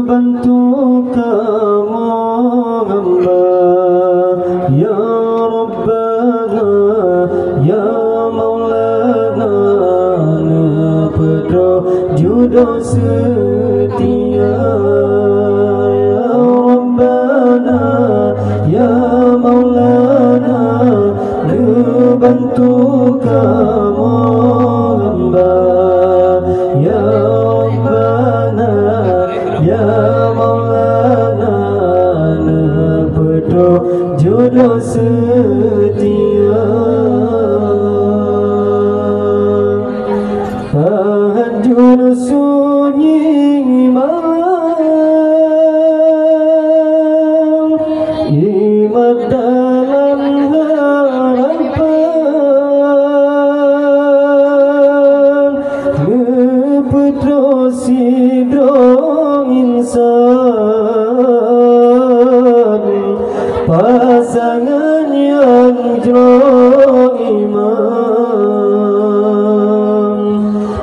bantu kamu hamba. Ya Rabbana ya Maulana Nepedro jodoh setia. Ya Rabbana ya Maulana Nebantu kamu hamba. Ya Rabbana ya Maulana Nepedro jodoh setia. Tahajud sunyi malam, imat dalam harapan, Nepedro sidro insan, pasangan yang jero iman.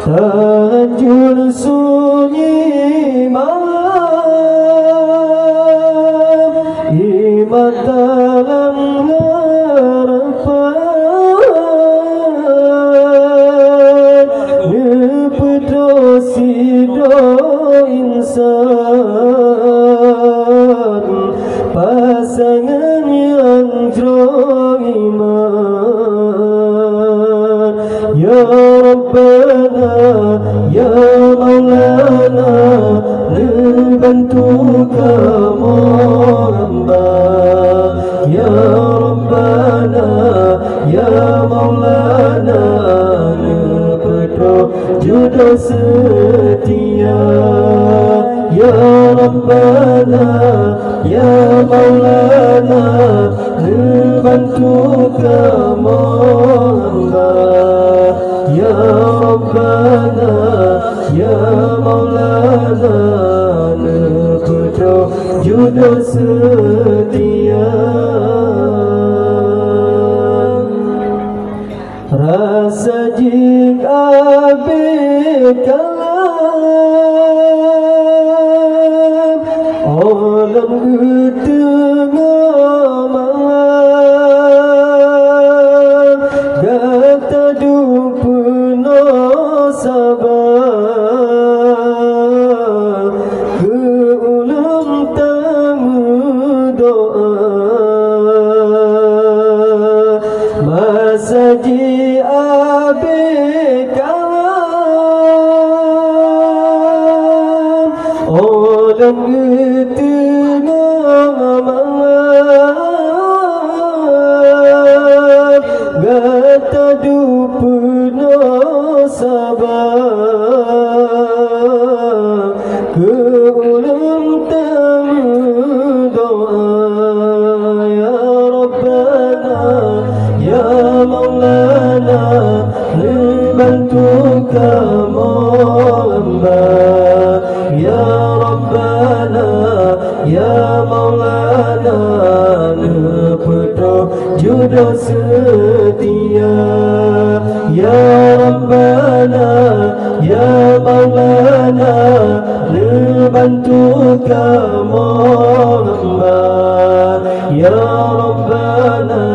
Tahajud sunyi malam, iman dalam harapan, Nepedro sidro insan, pasangan yang jero iman. Ya Rabbana ya Maulana Nebantu kamu hamba. Ya Rabbana ya Maulana Nepedro jodoh setia. Ya Rabbana ya Maulana Nebantu kamu hamba. Ya Rabbana ya Maulana Nepedro jodoh setia. Rasa jika berkalam alam tengah malam, gata dupuno sabar ke ulam tamu doa. Masa ji abekalam olam tengah malam, gata dupuno sabar ke ulam tamu doa. Ya Rabbana ya Maulana Nebantu kamu hamba. Ya Rabbana ya Maulana Nepedro jodoh setia. Ya Rabbana ya Maulana Nebantu kamu hamba. Ya Rabbana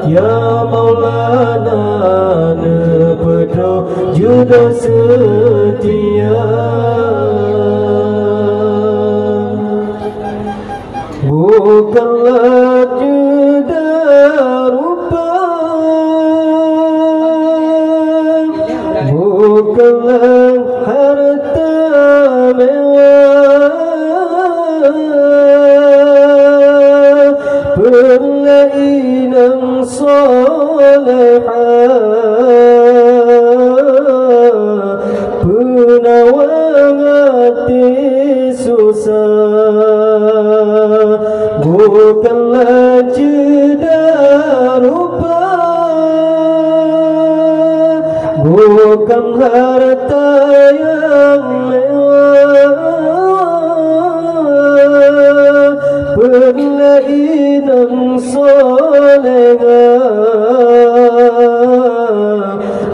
ya Maulana Nepedro jodoh setia. Bukanlah juda rupa, bukanlah harta mewah, perlainan solehah, penawang hati susah. Bukanlah juda rupa, bukan harta yang mewah, perlainan solehah,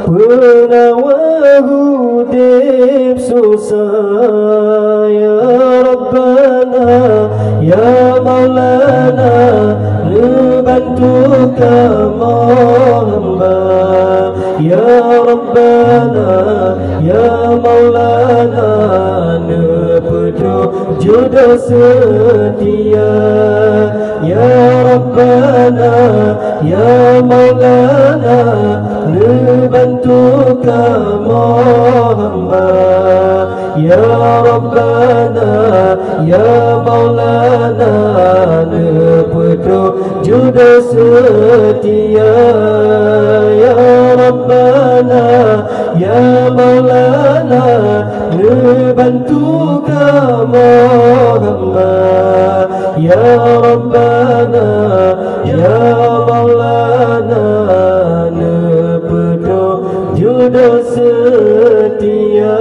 penawang hudib susah. Ya Rabbana Ya Maulana, bantu kamu hamba. Ya Rabbana, Ya Maulana, penuh jodoh setia. Ya Rabbana, Ya Maulana, bantu kamu hamba. Ya Rabbana, Ya Maulana, penuh jodoh setia. Ya Rabbana, Ya Maulana, bantu kamu hamba. Ya Rabbana, Ya Maulana, penuh jodoh setia.